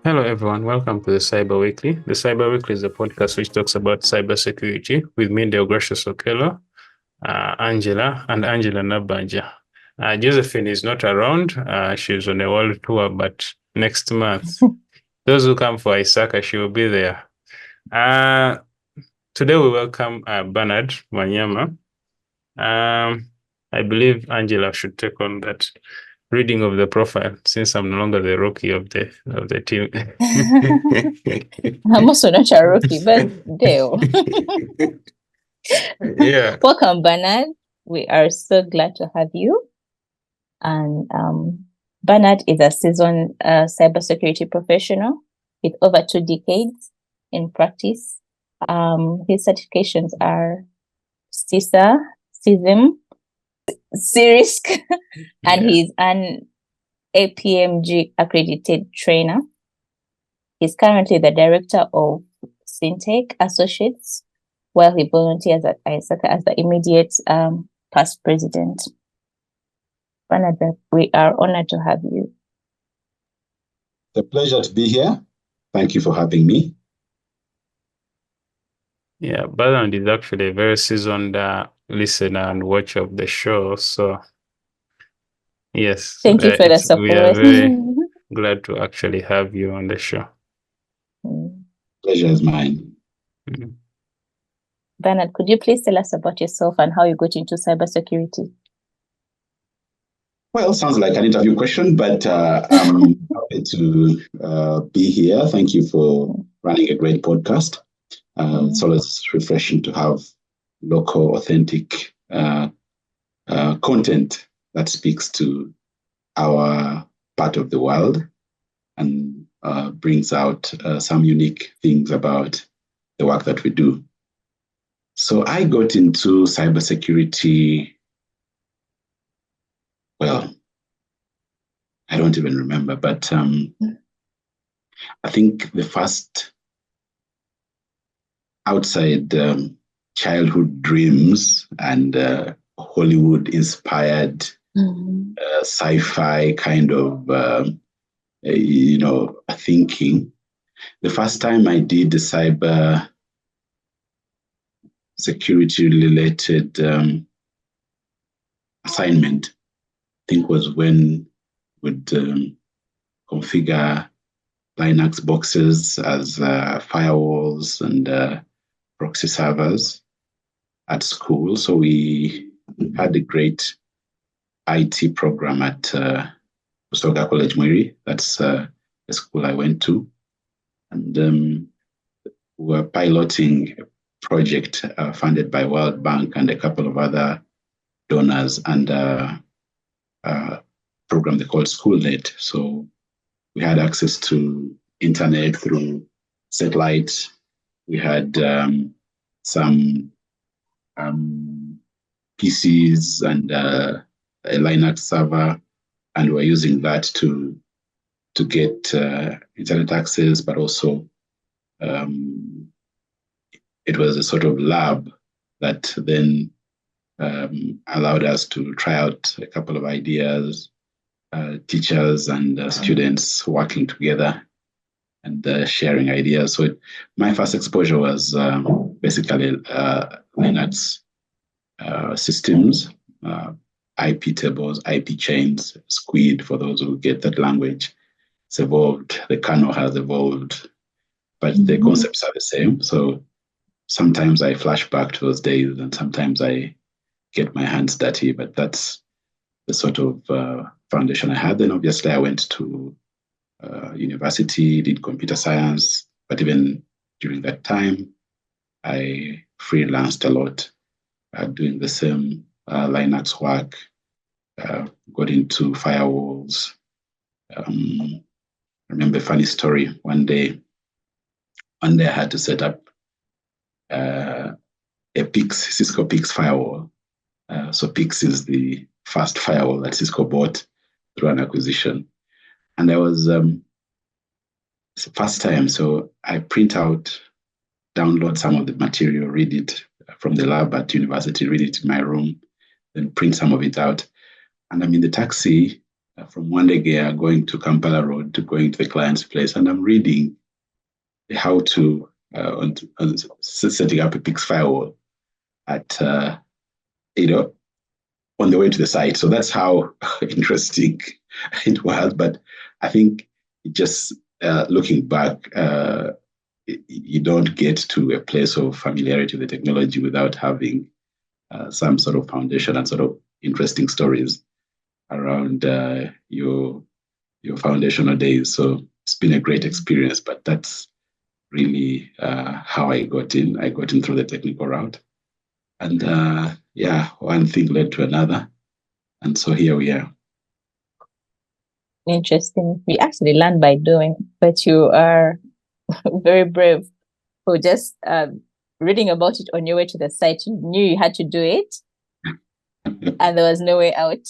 Hello, everyone. Welcome to the Cyber Weekly. The Cyber Weekly is a podcast which talks about cybersecurity with me, Deogratius Okello, Angella, and Nabbanja. Josephine is not around. She's on a world tour, but next month, those who come for ISACA, she will be there. Today, we welcome Bernard Wanyama. I believe Angella should take on that reading of the profile, since I'm no longer the rookie of the team. I'm also not a rookie, but Dale. Yeah. Welcome, Bernard. We are so glad to have you. And Bernard is a seasoned cybersecurity professional with over 2 decades in practice. His certifications are CISA, CISM, CIRISC, and he's an APMG accredited trainer. He's currently the director of Syntech Associates, while he volunteers at ISACA as the immediate past president. Bernard, we are honored to have you. It's a pleasure to be here. Thank you for having me. Yeah, Bernard is actually a very seasoned listener and watcher of the show. So, yes. Thank you for the support. We are very glad to actually have you on the show. Pleasure is mine. Mm-hmm. Bernard, could you please tell us about yourself and how you got into cybersecurity? Well, sounds like an interview question, but I'm happy to be here. Thank you for running a great podcast. It's always refreshing to have local, authentic content that speaks to our part of the world and brings out some unique things about the work that we do. So I got into cybersecurity, well, I don't even remember, but I think the first outside childhood dreams and Hollywood-inspired sci-fi kind of, thinking. The first time I did the cyber security-related assignment, I think was when would configure Linux boxes as firewalls and proxy servers at school. So we had a great IT program at ISACA College Mwiri. That's the school I went to. And we were piloting a project funded by World Bank and a couple of other donors and a program they called SchoolNet. So we had access to internet through satellite. We had some PCs and a Linux server, and we're using that to get internet access, but also it was a sort of lab that then allowed us to try out a couple of ideas, teachers and students working together and sharing ideas. So my first exposure was basically Linux systems, IP tables, IP chains, Squid, for those who get that language. It's evolved, the kernel has evolved, but the concepts are the same. So sometimes I flash back to those days and sometimes I get my hands dirty, but that's the sort of foundation I had. Then obviously I went to university, did computer science, but even during that time, I freelanced a lot, doing the same Linux work, got into firewalls. I remember a funny story. One day I had to set up a Cisco PIX firewall. So PIX is the first firewall that Cisco bought through an acquisition. And I was it's the first time, so I print out, download some of the material, read it from the lab at university, read it in my room, then print some of it out. And I'm in the taxi from Wandegea going to Kampala Road to going to the client's place, and I'm reading how to on setting up a PIX firewall at on the way to the site. So that's how interesting it was. But I think just looking back, you don't get to a place of familiarity with the technology without having some sort of foundation and sort of interesting stories around your foundational days. So it's been a great experience, but that's really how I got in. I got in through the technical route. And one thing led to another. And so here we are. Interesting. We actually learn by doing, but you are very brave for just reading about it on your way to the site. You knew you had to do it, and there was no way out.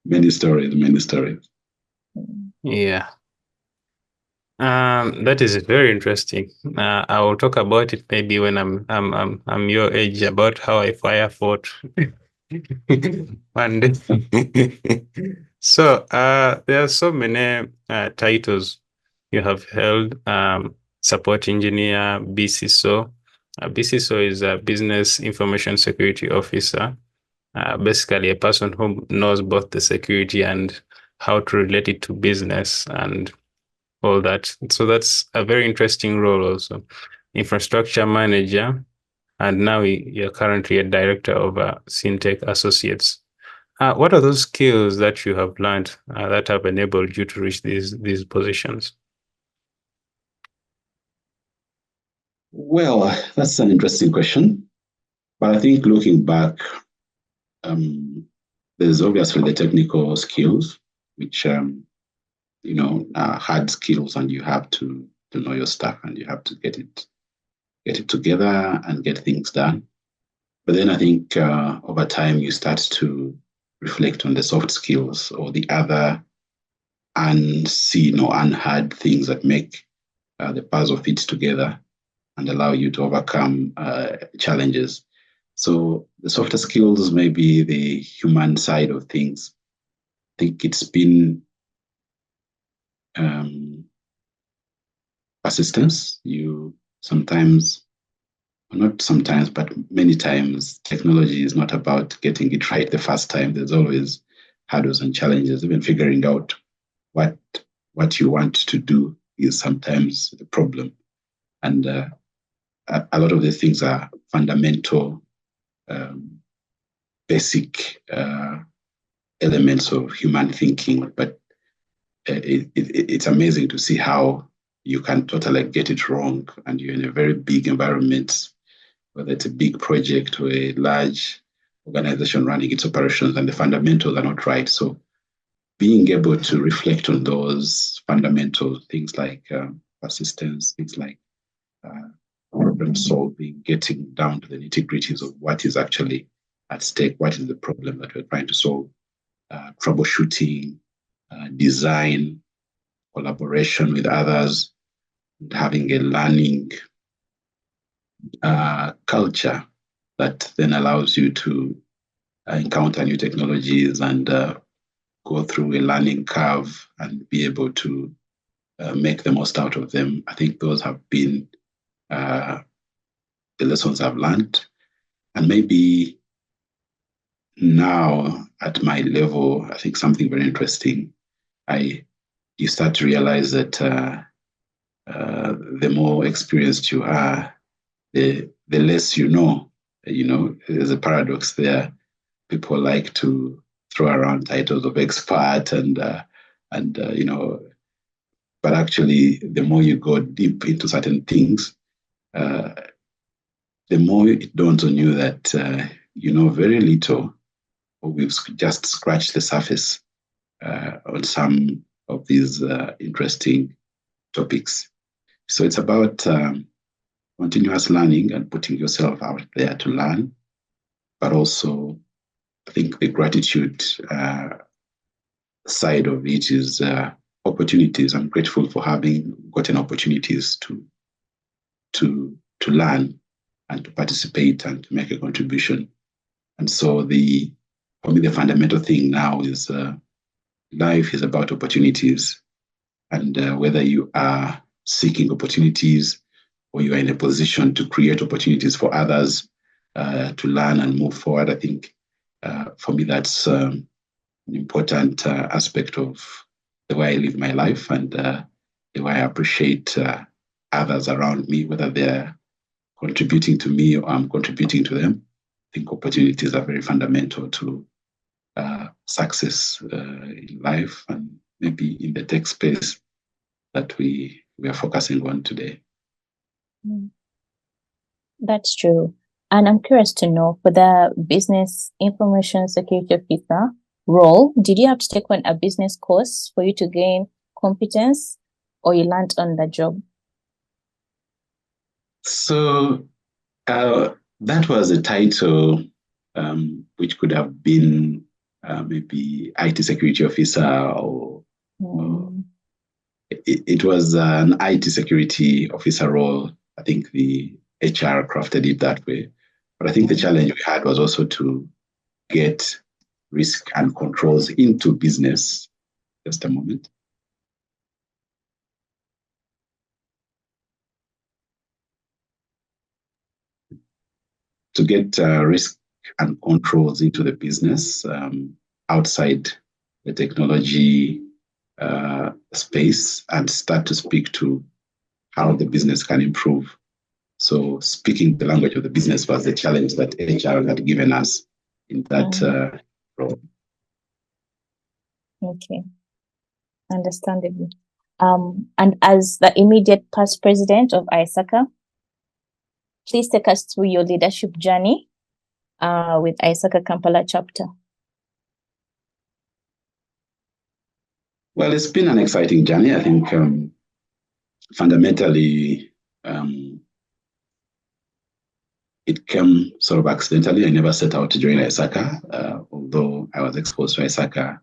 Many stories. Yeah. That is very interesting. I will talk about it maybe when I'm your age, about how I fire fought one day. So there are so many titles you have held. Support engineer, BCSO. BCSO is a business information security officer. Basically a person who knows both the security and how to relate it to business and all that. So that's a very interesting role also. Infrastructure manager, and now you're currently a director of Syntech Associates. What are those skills that you have learned that have enabled you to reach these positions? Well, that's an interesting question. But I think looking back, there's obviously the technical skills, which hard skills, and you have to know your stuff, and you have to get it together and get things done. But then I think over time you start to reflect on the soft skills or the other unseen or unheard things that make the puzzle fit together and allow you to overcome challenges. So the softer skills may be the human side of things. I think it's been persistence. You sometimes, not sometimes, but many times, technology is not about getting it right the first time. There's always hurdles and challenges. Even figuring out what you want to do is sometimes a problem. And a lot of these things are fundamental, basic elements of human thinking. But it's amazing to see how you can totally get it wrong, and you're in a very big environment, whether it's a big project or a large organization running its operations, and the fundamentals are not right. So being able to reflect on those fundamental things like persistence, things like problem solving, getting down to the nitty-gritties of what is actually at stake, what is the problem that we're trying to solve, troubleshooting, design, collaboration with others, and having a learning culture that then allows you to encounter new technologies and go through a learning curve and be able to make the most out of them. I think those have been the lessons I've learned. And maybe now at my level, I think something very interesting, you start to realize that the more experienced you are, the less you know. There's a paradox there. People like to throw around titles of expert and but actually the more you go deep into certain things, the more it dawns on you that you know very little, or we've just scratched the surface on some of these interesting topics. So it's about continuous learning and putting yourself out there to learn, but also I think the gratitude side of it is opportunities. I'm grateful for having gotten opportunities to learn and to participate and to make a contribution. And so the for me, the fundamental thing now is life is about opportunities. And whether you are seeking opportunities or you are in a position to create opportunities for others to learn and move forward, I think for me, that's an important aspect of the way I live my life and the way I appreciate others around me, whether they're contributing to me or I'm contributing to them. I think opportunities are very fundamental to success in life and maybe in the tech space that we are focusing on today. That's true. And I'm curious to know, for the business information security officer role, did you have to take on a business course for you to gain competence, or you learned on the job? So that was a title which could have been maybe IT security officer or it was an IT security officer role. I think the HR crafted it that way. But I think the challenge we had was also to get risk and controls into business. Just a moment. To get risk and controls into the business outside the technology space and start to speak to how the business can improve. So speaking the language of the business was the challenge that HR had given us in that role. Okay, understandable. And as the immediate past president of ISACA, please take us through your leadership journey with ISACA Kampala Chapter. Well, it's been an exciting journey. I think fundamentally, it came sort of accidentally. I never set out to join ISACA, although I was exposed to ISACA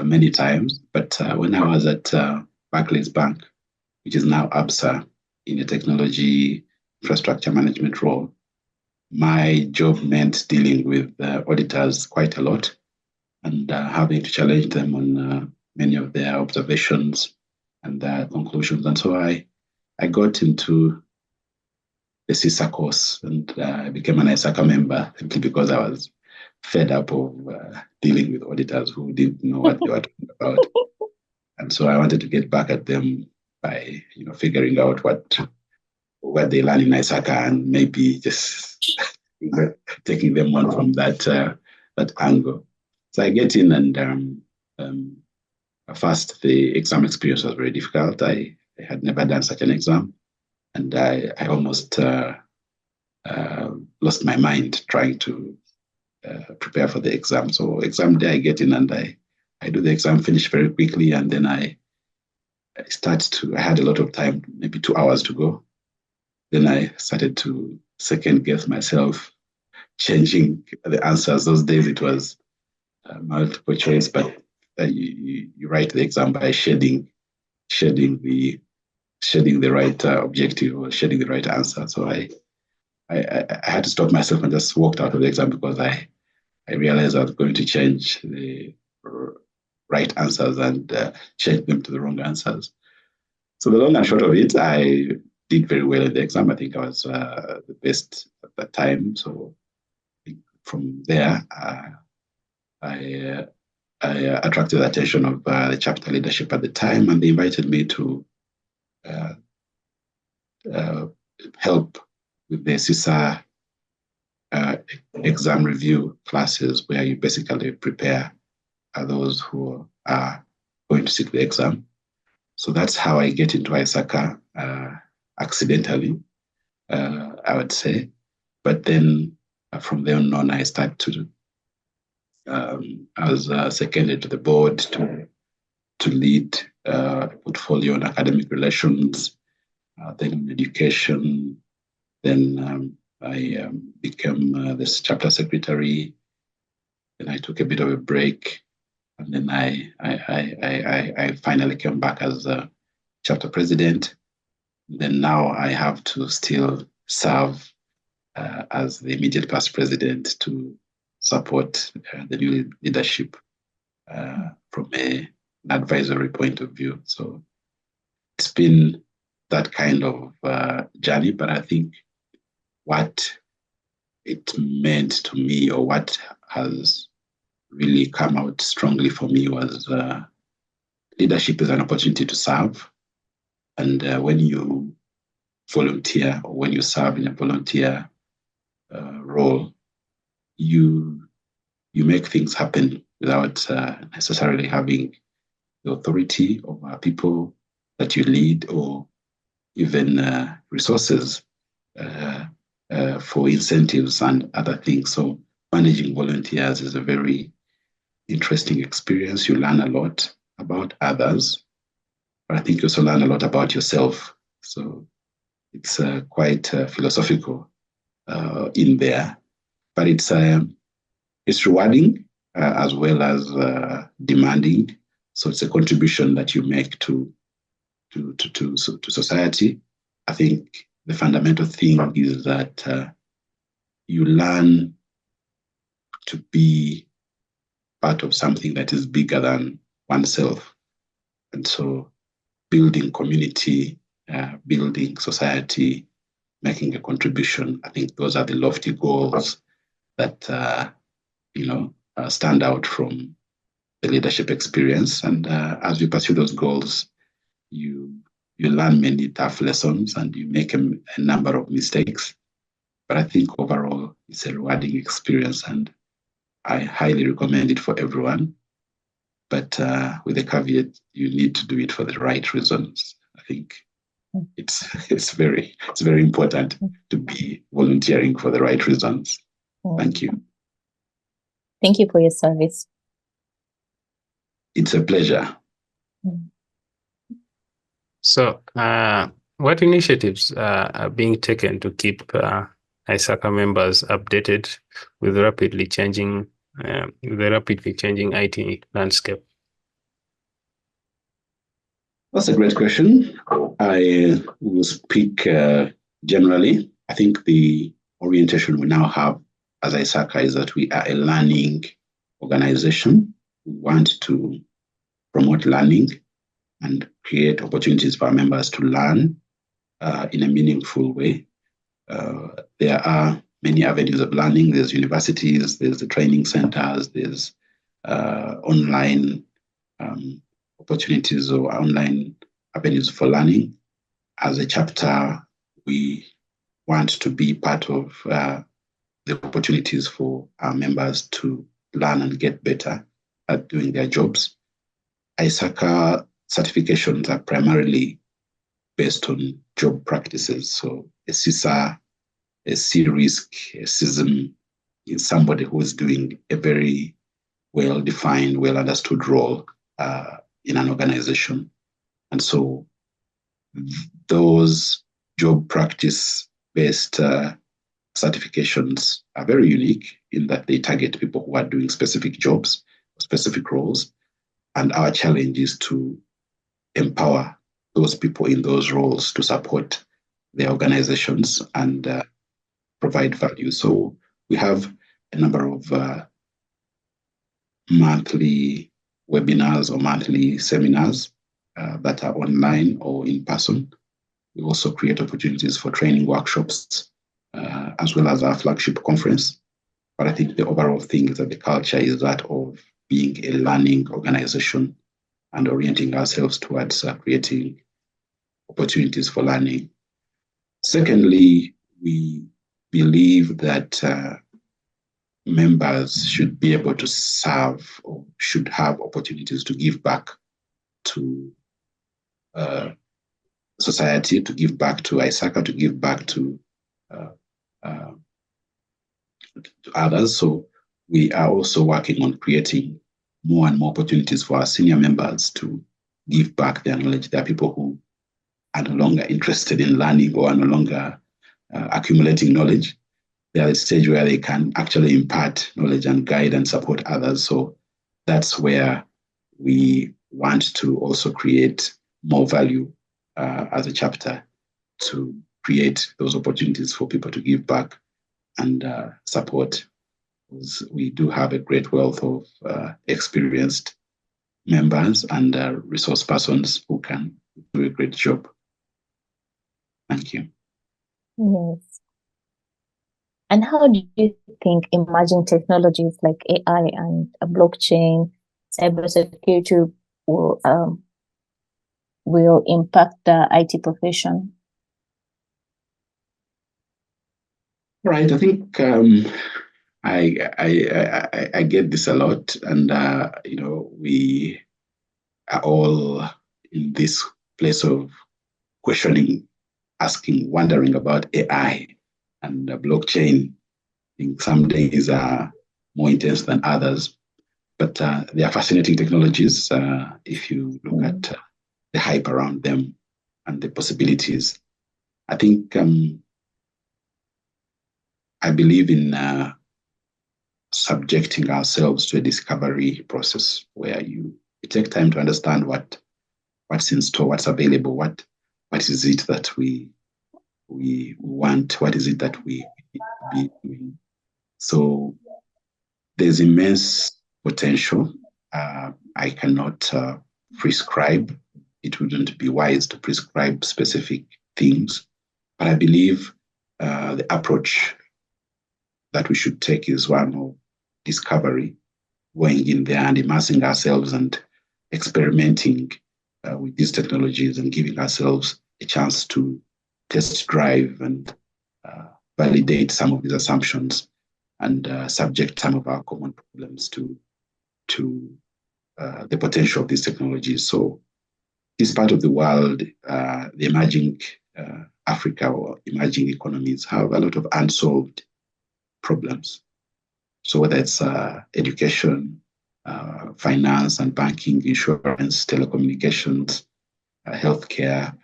many times. But when I was at Barclays Bank, which is now ABSA, in a technology infrastructure management role, my job meant dealing with auditors quite a lot and having to challenge them on many of their observations and their conclusions. And so I got into the CISA course and I became an ISACA member simply because I was fed up of dealing with auditors who didn't know what they were talking about. And so I wanted to get back at them by figuring out what they learn in ISACA and maybe just taking them on from that angle. So I get in and first the exam experience was very difficult. I had never done such an exam. And I almost lost my mind trying to prepare for the exam. So exam day, I get in and I do the exam, finish very quickly, and then I had a lot of time, maybe 2 hours to go. Then I started to second guess myself, changing the answers. Those days it was multiple choice, but you write the exam by shading the right objective or shading the right answer. So I had to stop myself and just walked out of the exam because I realized I was going to change the right answers and change them to the wrong answers. So the long and short of it, I did very well in the exam. I think I was the best at that time. So from there, I attracted the attention of the chapter leadership at the time, and they invited me to help with the CISA exam review classes, where you basically prepare those who are going to sit the exam. So that's how I get into ISACA, accidentally, I would say. But then from then on, I started to, I was seconded to the board to lead a portfolio on academic relations, then in education. Then I became this chapter secretary. Then I took a bit of a break, and then I finally came back as a chapter president. Then now I have to still serve as the immediate past president to support the new leadership from an advisory point of view. So it's been that kind of journey, but I think what it meant to me, or what has really come out strongly for me, was leadership is an opportunity to serve. And when you volunteer, or when you serve in a volunteer role, you make things happen without necessarily having the authority over people that you lead, or even resources for incentives and other things. So managing volunteers is a very interesting experience. You learn a lot about others, but I think you also learn a lot about yourself. So it's quite philosophical in there, but it's rewarding as well as demanding. So it's a contribution that you make to society. I think the fundamental thing is that you learn to be part of something that is bigger than oneself. And so building community, building society, making a contribution, I think those are the lofty goals that, stand out from the leadership experience. And as you pursue those goals, you learn many tough lessons and you make a number of mistakes. But I think overall, it's a rewarding experience and I highly recommend it for everyone. But with a caveat, you need to do it for the right reasons. I think it's very important to be volunteering for the right reasons. Thank you. Thank you for your service. It's a pleasure. So, what initiatives are being taken to keep ISACA members updated with the rapidly changing IT landscape? That's a great question. I will speak generally. I think the orientation we now have as ISACA is that we are a learning organization. We want to promote learning and create opportunities for our members to learn in a meaningful way. There are many avenues of learning. There's universities, there's the training centers, there's online opportunities or online avenues for learning. As a chapter, we want to be part of the opportunities for our members to learn and get better at doing their jobs. ISACA certifications are primarily based on job practices. So a CISA, a C-risk, a CISM is somebody who is doing a very well-defined, well-understood role in an organization. And so those job practice-based certifications are very unique in that they target people who are doing specific jobs, specific roles. And our challenge is to empower those people in those roles to support their organizations and provide value. So we have a number of monthly webinars or monthly seminars that are online or in person. We also create opportunities for training workshops as well as our flagship conference. But I think the overall thing is that the culture is that of being a learning organization and orienting ourselves towards creating opportunities for learning. Secondly, we believe that members should be able to serve or should have opportunities to give back to society, to give back to ISACA, to give back to others. So we are also working on creating more and more opportunities for our senior members to give back their knowledge. There are people who are no longer interested in learning or are no longer accumulating knowledge. They are at a stage where they can actually impart knowledge and guide and support others. So that's where we want to also create more value as a chapter to create those opportunities for people to give back and support We do have a great wealth of experienced members and resource persons who can do a great job. Thank you. Yes. And how do you think emerging technologies like AI and blockchain, cybersecurity will impact the IT profession? Right. I think I get this a lot, and we are all in this place of questioning, asking, wondering about AI and blockchain. I think some days are more intense than others, but they are fascinating technologies if you look at the hype around them and the possibilities. I think I believe in subjecting ourselves to a discovery process where you take time to understand what's in store, what's available, what is it that we want, what is it that we be doing. So there's immense potential. I cannot prescribe. It wouldn't be wise to prescribe specific things, but I believe the approach that we should take is one of discovery, going in there and immersing ourselves and experimenting with these technologies and giving ourselves a chance to test drive and validate some of these assumptions and subject some of our common problems to the potential of these technologies. So this part of the world, the emerging Africa or emerging economies have a lot of unsolved problems. So whether it's education, finance and banking, insurance, telecommunications, healthcare,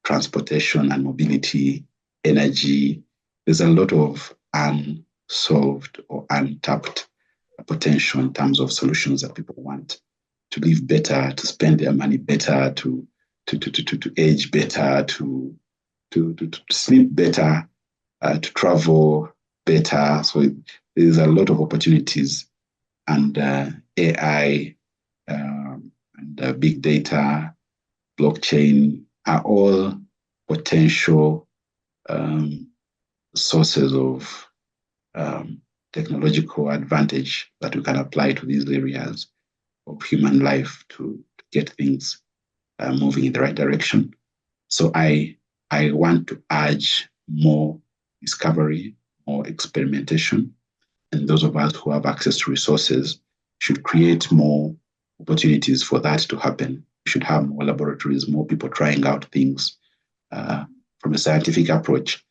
transportation and mobility, energy, there's a lot of unsolved or untapped potential in terms of solutions that people want to live better, to spend their money better, to age better, to sleep better, to travel better. So there's a lot of opportunities, and AI and big data, blockchain are all potential sources of technological advantage that we can apply to these areas of human life to get things moving in the right direction. So I want to urge more discovery, more experimentation, and those of us who have access to resources should create more opportunities for that to happen. We should have more laboratories, more people trying out things from a scientific approach,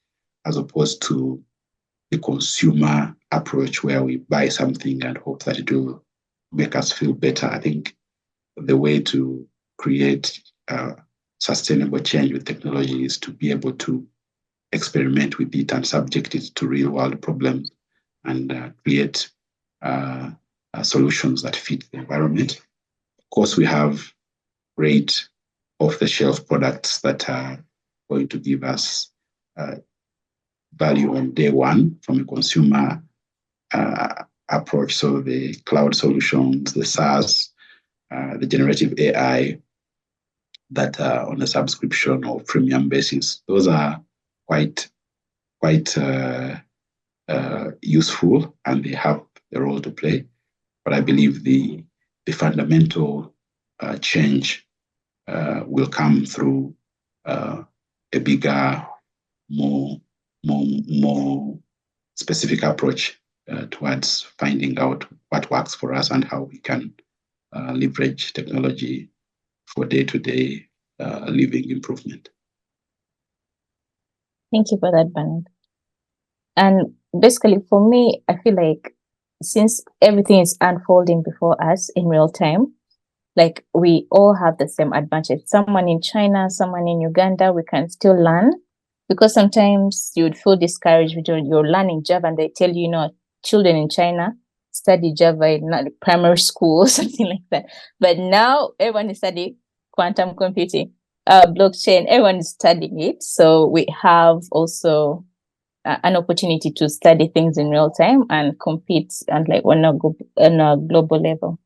as opposed to the consumer approach where we buy something and hope that it will make us feel better. I think the way to create sustainable change with technology is to be able to experiment with it and subject it to real world problems and create solutions that fit the environment. Of course, we have great off-the-shelf products that are going to give us value on day one from a consumer approach. So the cloud solutions, the SaaS, the generative AI that are on a subscription or premium basis, those are quite useful and they have a role to play. But I believe the fundamental change will come through a bigger, more specific approach towards finding out what works for us and how we can leverage technology for day-to-day living improvement. Thank you for that, Bernard. And basically, for me, I feel like since everything is unfolding before us in real time, like we all have the same advantage. Someone in China, someone in Uganda, we can still learn, because sometimes you would feel discouraged when you're learning Java and they tell you, children in China study Java in primary school or something like that. But now everyone is studying quantum computing, blockchain, everyone is studying it. So we have also an opportunity to study things in real time and compete and like on a global level.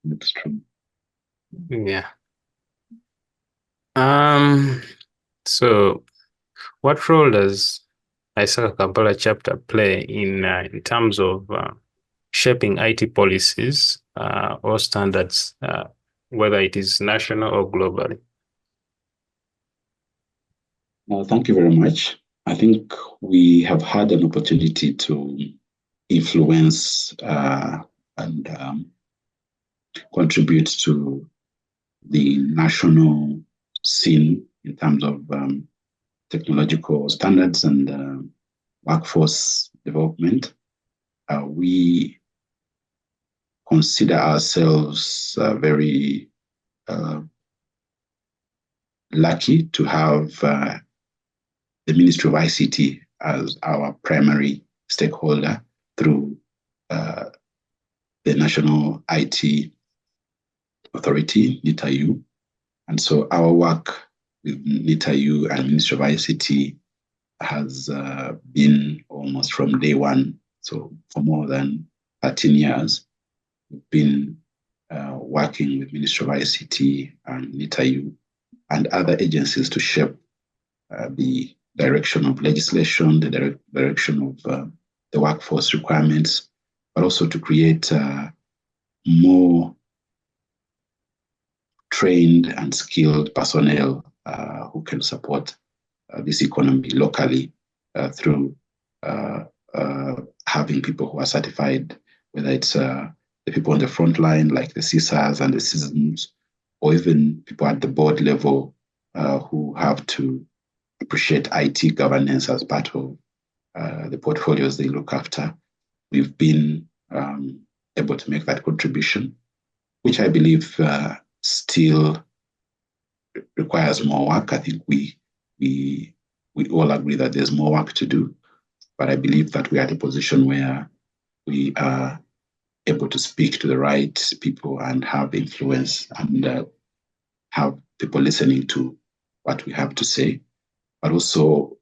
That's true. Yeah. So what role does ISACA Kampala Chapter play in terms of shaping IT policies or standards, whether it is national or globally? Thank you very much. I think we have had an opportunity to influence and contribute to the national scene in terms of technological standards and workforce development. We consider ourselves very lucky to have the Ministry of ICT as our primary stakeholder through the National IT Authority, NITAU. And so our work with NITAU and Ministry of ICT has been almost from day one. So for more than 13 years, we've been working with Ministry of ICT and NITAU and other agencies to shape the direction of legislation, the direction of the workforce requirements, but also to create more trained and skilled personnel who can support this economy locally through having people who are certified, whether it's the people on the front line, like the CSAs and the citizens, or even people at the board level who have to appreciate IT governance as part of the portfolios they look after. We've been able to make that contribution, which I believe still requires more work. I think we all agree that there's more work to do, but I believe that we are at a position where we are able to speak to the right people and have influence and have people listening to what we have to say. But also,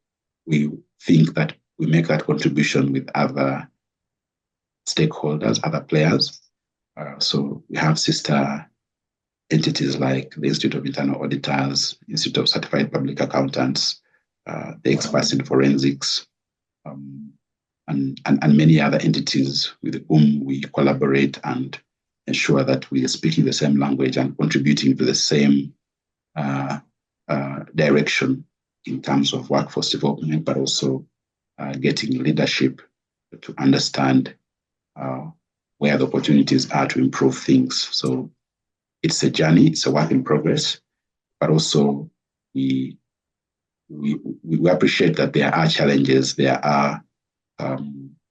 we think that we make that contribution with other stakeholders, other players. So we have sister entities like the Institute of Internal Auditors, Institute of Certified Public Accountants, the experts in forensics, and many other entities with whom we collaborate and ensure that we are speaking the same language and contributing to the same direction in terms of workforce development, but also getting leadership to understand where the opportunities are to improve things. So it's a journey, it's a work in progress, but also we appreciate that there are challenges, there are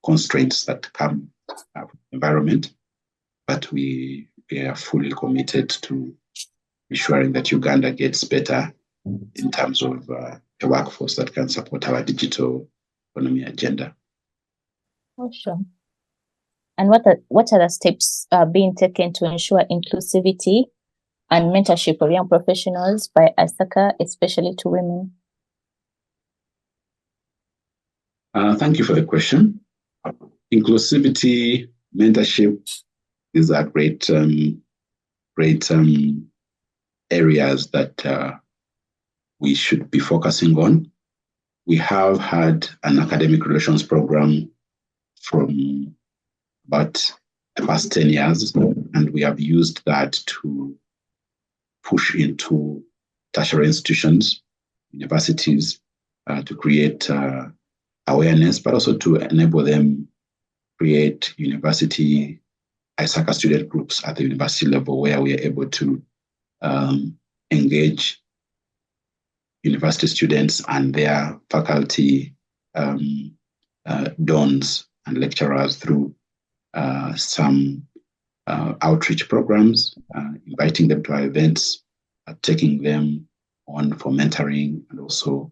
constraints that come from the environment, but we are fully committed to ensuring that Uganda gets better in terms of a workforce that can support our digital economy agenda. Oh, sure. And what are the steps being taken to ensure inclusivity and mentorship of young professionals by ISACA, especially to women? Thank you for the question. Inclusivity, mentorship is a great areas that we should be focusing on. We have had an academic relations program from about the past 10 years, and we have used that to push into tertiary institutions, universities, to create awareness, but also to enable them create university ISACA student groups at the university level where we are able to engage university students and their faculty, dons and lecturers through some outreach programs, inviting them to our events, taking them on for mentoring, and also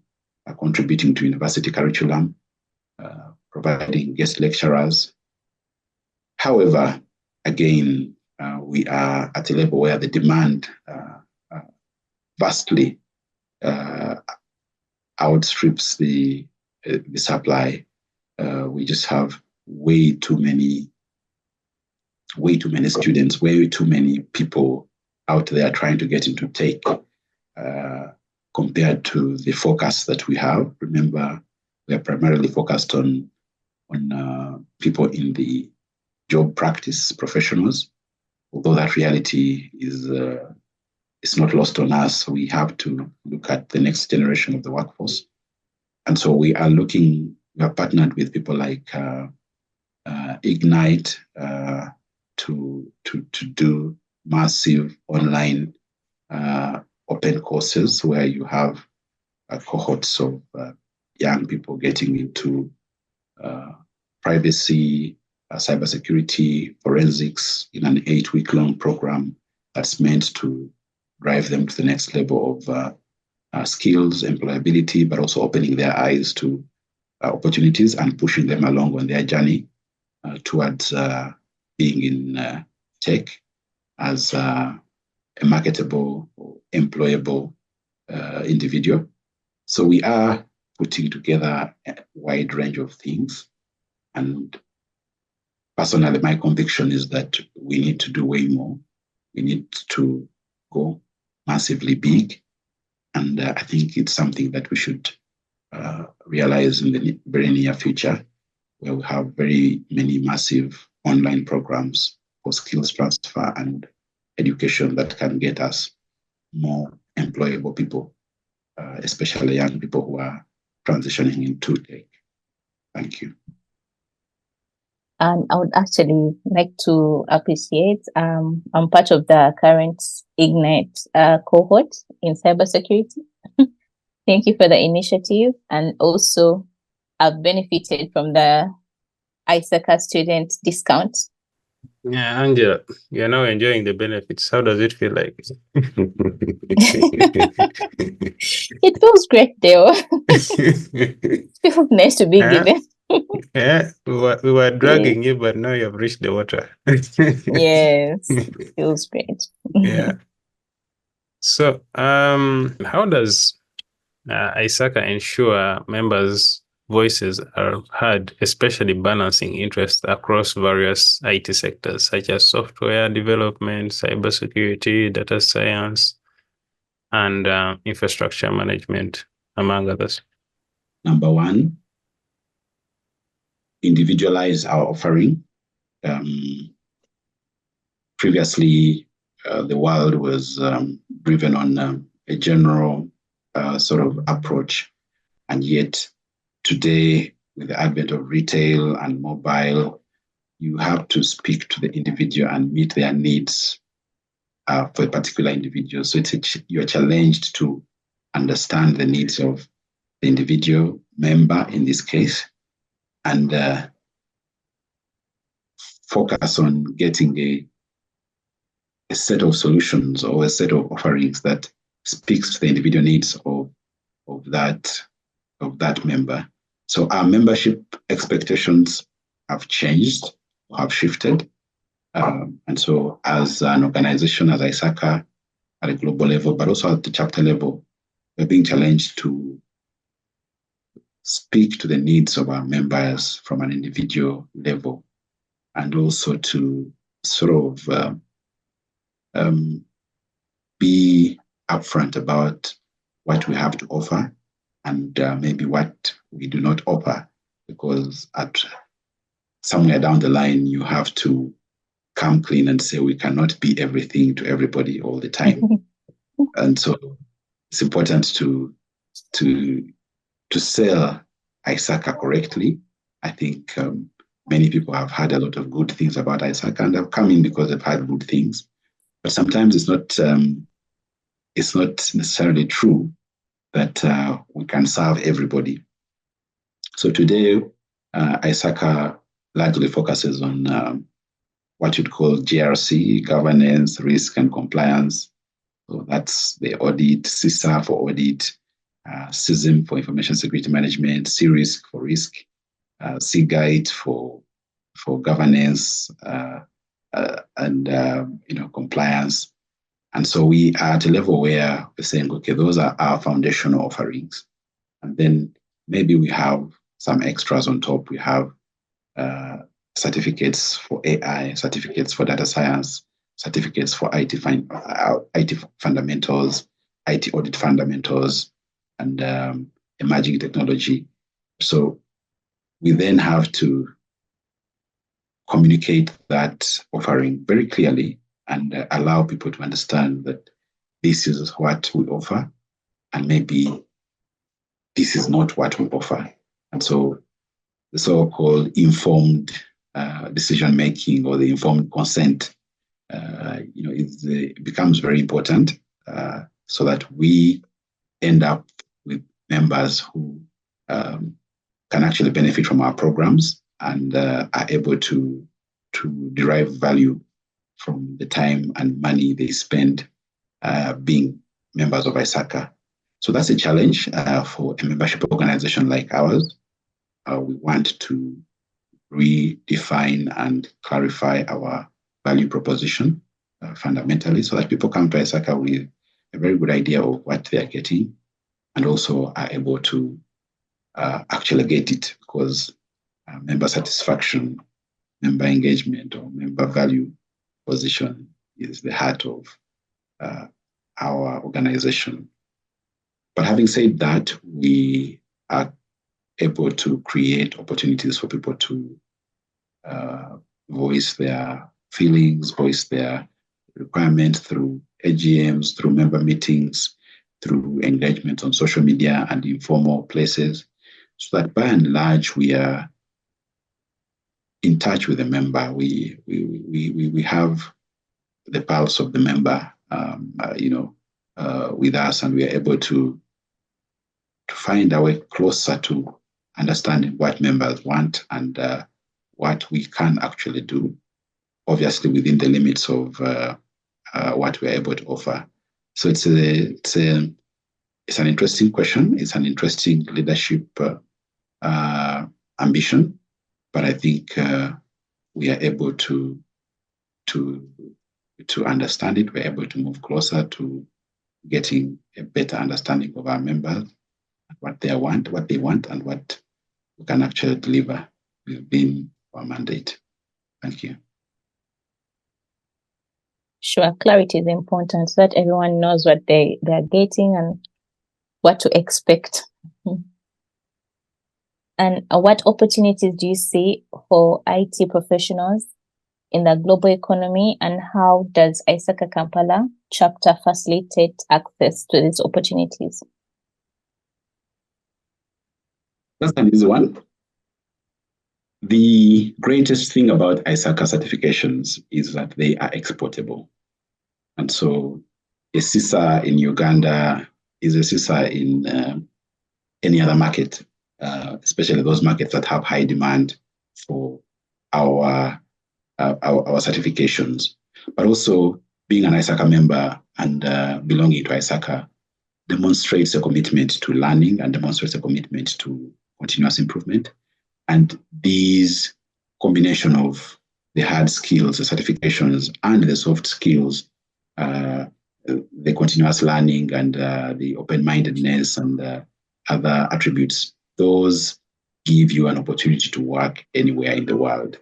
contributing to university curriculum, providing guest lecturers. However, again, we are at a level where the demand vastly outstrips the supply. We just have way too many students, way too many people out there trying to get into tech compared to the focus that we have. Remember, we are primarily focused on people in the job practice professionals. Although that reality is not lost on us, we have to look at the next generation of the workforce. And so we are partnered with people like Ignite to do massive online open courses where you have cohorts of young people getting into privacy, cybersecurity, forensics in an 8-week-long program that's meant to drive them to the next level of skills, employability, but also opening their eyes to opportunities and pushing them along on their journey towards being in tech as a marketable or employable individual. So we are putting together a wide range of things. And personally, my conviction is that we need to do way more. We need to go massively big. And I think it's something that we should realize in the very near future, where we have very many massive online programs for skills transfer and education that can get us more employable people, especially young people who are transitioning into tech. Thank you. And I would actually like to appreciate, I'm part of the current Ignite cohort in cybersecurity. Thank you for the initiative. And also, I've benefited from the ISACA student discount. Yeah, Angela, you're now enjoying the benefits. How does it feel like? It feels great, Dale. It feels nice to be given. Yeah, we were dragging you, but now you've reached the water. Yes, feels great. Yeah. So, how does ISACA ensure members' voices are heard, especially balancing interests across various IT sectors, such as software development, cybersecurity, data science, and infrastructure management, among others? Number one, individualize our offering. Previously, the world was driven on a general sort of approach, and yet today, with the advent of retail and mobile, you have to speak to the individual and meet their needs for a particular individual. So you're challenged to understand the needs of the individual member in this case, and focus on getting a set of solutions or a set of offerings that speaks to the individual needs of that member. So our membership expectations have changed, have shifted. And so as an organization, as ISACA, at a global level, but also at the chapter level, we're being challenged to speak to the needs of our members from an individual level, and also to sort of be upfront about what we have to offer and maybe what we do not offer, because at somewhere down the line, you have to come clean and say we cannot be everything to everybody all the time. And so it's important to sell ISACA correctly. I think many people have heard a lot of good things about ISACA and have come in because they've heard good things. But sometimes it's not necessarily true that we can serve everybody. So today, ISACA largely focuses on what you'd call GRC, governance, risk, and compliance. So that's the audit, CISA for audit, CISM for information security management, CRISC for risk, CGUIDE for governance, and compliance. And so we are at a level where we're saying, okay, those are our foundational offerings. And then maybe we have some extras on top. We have certificates for AI, certificates for data science, certificates for IT fundamentals, IT audit fundamentals, and emerging technology. So we then have to communicate that offering very clearly and allow people to understand that this is what we offer, and maybe this is not what we offer. And so the so-called informed decision-making, or the informed consent, it becomes very important, so that we end up with members who can actually benefit from our programs and are able to derive value from the time and money they spend being members of ISACA. So that's a challenge for a membership organization like ours. We want to redefine and clarify our value proposition fundamentally, so that people come to ISACA with a very good idea of what they are getting, and also are able to actually get it, because member satisfaction, member engagement, or member value position is the heart of our organization. But having said that, we are able to create opportunities for people to voice their feelings, voice their requirements through AGMs, through member meetings, through engagement on social media and informal places, so that by and large we are in touch with the member. We have the pulse of the member, with us, and we are able to find our way closer to understanding what members want and what we can actually do, obviously within the limits of what we are able to offer. So it's an interesting question. It's an interesting leadership ambition, but I think we are able to understand it. We're able to move closer to getting a better understanding of our members, what they want, and what we can actually deliver within our mandate. Thank you. Sure, clarity is important so that everyone knows what they're getting and what to expect. And what opportunities do you see for IT professionals in the global economy, and how does ISACA Kampala Chapter facilitate access to these opportunities? That's an easy one. The greatest thing about ISACA certifications is that they are exportable. And so a CISA in Uganda is a CISA in any other market, especially those markets that have high demand for our certifications. But also being an ISACA member and belonging to ISACA demonstrates a commitment to learning and demonstrates a commitment to continuous improvement. And these combination of the hard skills, the certifications, and the soft skills, the continuous learning and the open-mindedness and other attributes, those give you an opportunity to work anywhere in the world.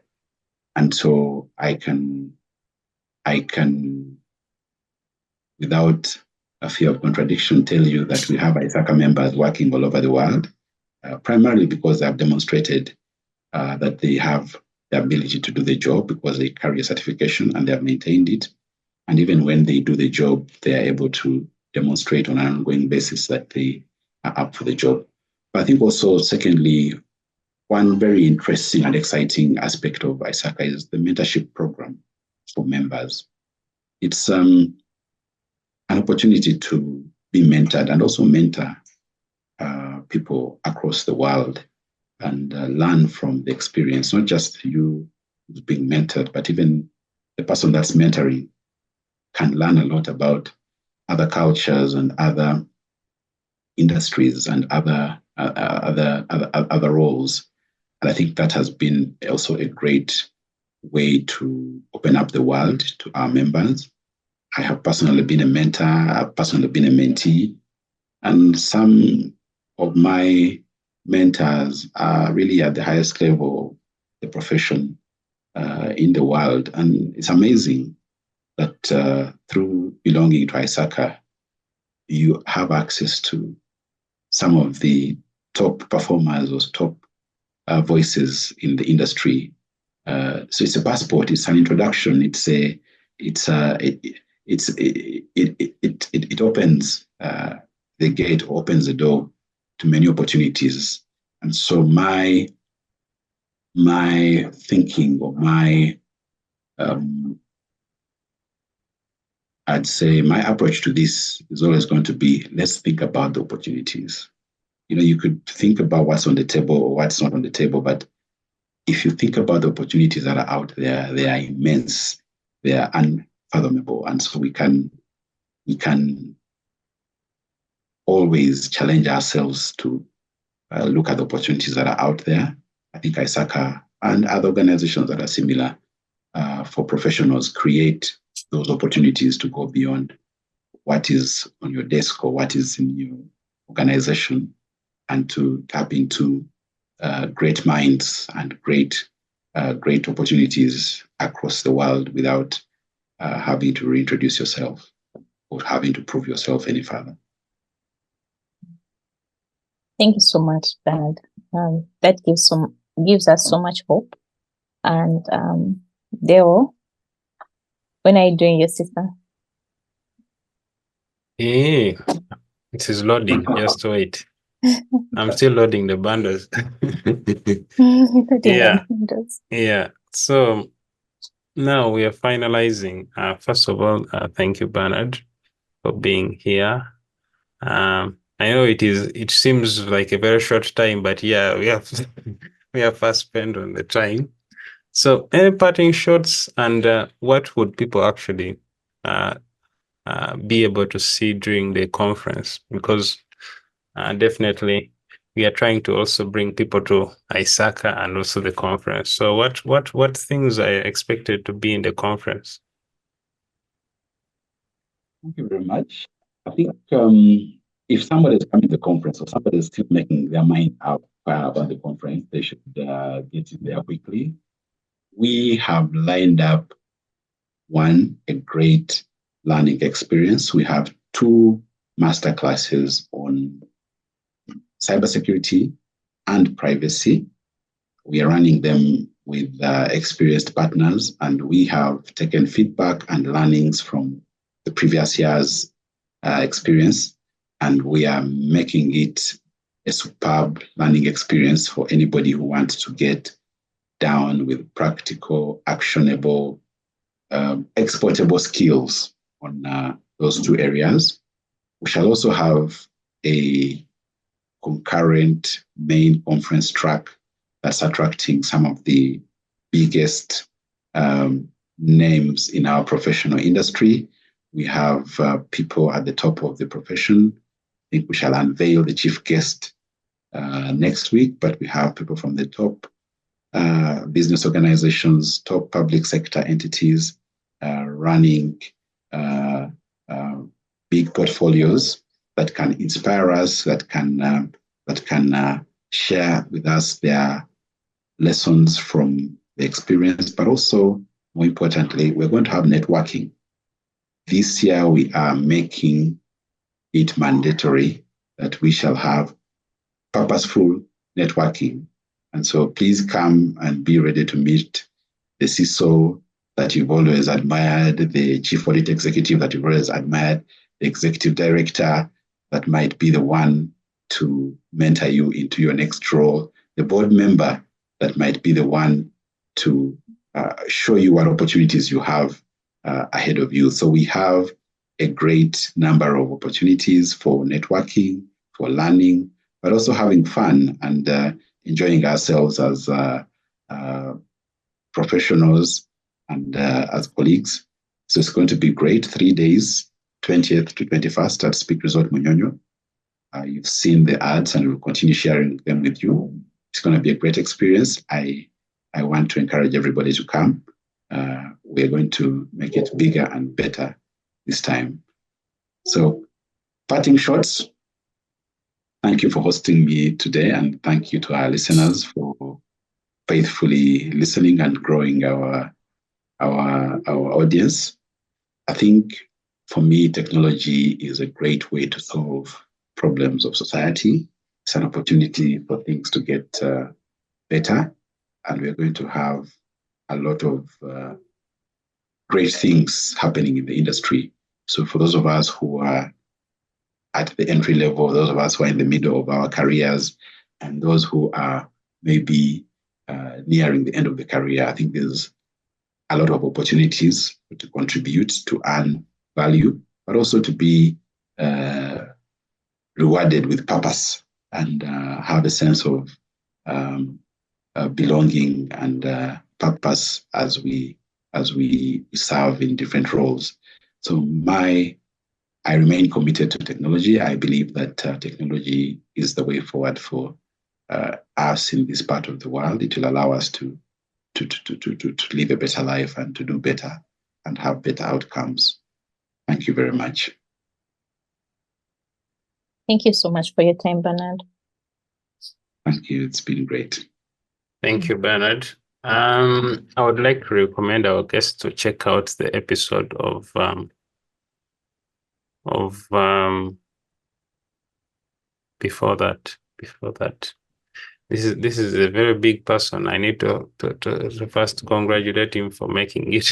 And so I can, without a fear of contradiction, tell you that we have ISACA members working all over the world, primarily because they have demonstrated that they have the ability to do the job, because they carry a certification and they have maintained it. And even when they do the job, they are able to demonstrate on an ongoing basis that they are up for the job. But I think also, secondly, one very interesting and exciting aspect of ISACA is the mentorship program for members. It's an opportunity to be mentored and also mentor people across the world and learn from the experience, not just you being mentored, but even the person that's mentoring can learn a lot about other cultures and other industries and other roles. And I think that has been also a great way to open up the world to our members. I have personally been a mentor, I've personally been a mentee, and some of my mentors are really at the highest level of the profession in the world. And it's amazing that through belonging to ISACA, you have access to some of the top performers or top voices in the industry. So it's a passport, it's an introduction, it opens the gate, opens the door to many opportunities. And so my thinking, or I'd say my approach to this is always going to be, let's think about the opportunities. You could think about what's on the table or what's not on the table, but if you think about the opportunities that are out there, they are immense, they are unfathomable. And so we can always challenge ourselves to look at the opportunities that are out there. I think ISACA and other organizations that are similar for professionals create those opportunities to go beyond what is on your desk or what is in your organization, and to tap into great minds and great opportunities across the world without having to reintroduce yourself or having to prove yourself any further. Thank you so much, Bernard. That gives us so much hope. And Deo, when are you doing your sister? It is loading. Just wait. I'm still loading the bundles. Yeah. So now we are finalizing. First of all, thank you, Bernard, for being here. I know it seems like a very short time, but yeah, we have fast spent on the time. So any parting shots, and what would people actually be able to see during the conference? Because definitely we are trying to also bring people to ISACA and also the conference. So what things are expected to be in the conference? Thank you very much. I think if somebody is coming to the conference or somebody is still making their mind up about the conference, they should get in there quickly. We have lined up a great learning experience. We have 2 master classes on cybersecurity and privacy. We are running them with experienced partners, and we have taken feedback and learnings from the previous year's experience, and we are making it a superb learning experience for anybody who wants to get down with practical, actionable, exportable skills on those 2 areas. We shall also have a concurrent main conference track that's attracting some of the biggest names in our professional industry. We have people at the top of the profession. I think we shall unveil the chief guest next week, but we have people from the top business organizations, top public sector entities running big portfolios that can inspire us, that can share with us their lessons from the experience, but also, more importantly, we're going to have networking. This year, we are making it mandatory that we shall have purposeful networking. And so please come and be ready to meet the CISO that you've always admired, the chief audit executive that you've always admired, the executive director that might be the one to mentor you into your next role, the board member that might be the one to show you what opportunities you have ahead of you. So we have a great number of opportunities for networking, for learning, but also having fun and enjoying ourselves as professionals and as colleagues. So it's going to be great. 3 days, 20th to 21st at Speak Resort Munyonyo. You've seen the ads and we'll continue sharing them with you. It's going to be a great experience. I want to encourage everybody to come. We're going to make it bigger and better this time. So, parting shots. thank you for hosting me today, and thank you to our listeners for faithfully listening and growing our audience. I think for me, technology is a great way to solve problems of society. It's an opportunity for things to get better, and we're going to have a lot of great things happening in the industry. So for those of us who are at the entry level, those of us who are in the middle of our careers, and those who are maybe nearing the end of the career, I think there's a lot of opportunities to contribute, to earn value, but also to be rewarded with purpose and have a sense of belonging and purpose as we serve in different roles. So I remain committed to technology. I believe that technology is the way forward for us in this part of the world. It will allow us to live a better life and to do better and have better outcomes. Thank you very much. Thank you so much for your time, Bernard. Thank you. It's been great. Thank you, Bernard. I would like to recommend our guests to check out the episode of before that. This is a very big person. I need to first congratulate him for making it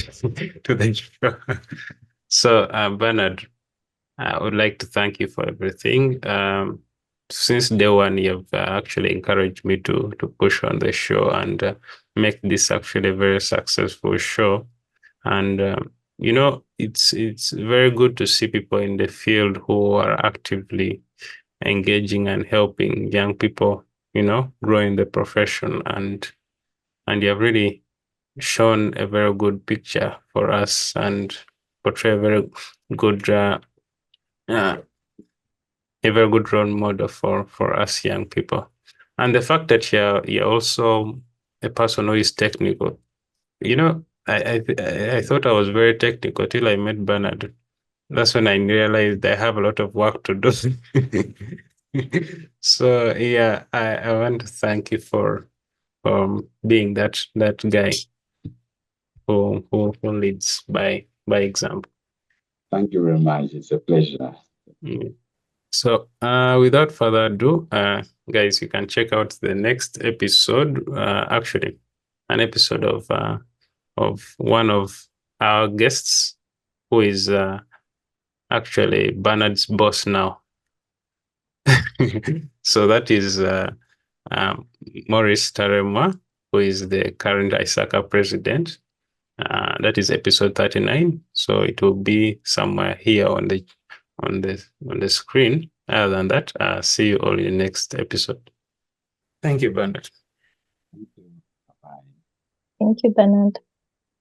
to the show. So, Bernard, I would like to thank you for everything. Since day one, you've actually encouraged me to push on the show and make this actually a very successful show. And it's very good to see people in the field who are actively engaging and helping young people, grow in the profession. And you have really shown a very good picture for us and portray a very good role model for us young people. And the fact that you're also a person who is technical. I thought I was very technical till I met Bernard. That's when I realized I have a lot of work to do. So yeah, I want to thank you for being that guy who leads by example. Thank you very much. It's a pleasure. So without further ado, guys, you can check out the next episode. Actually, an episode of one of our guests, who is actually Bernard's boss now. So that is Maurice Taremwa, who is the current ISACA president. That is episode 39. So it will be somewhere here on the screen. Other than that, see you all in the next episode. Thank you, Bernard. Thank you. Bye-bye. Thank you, Bernard.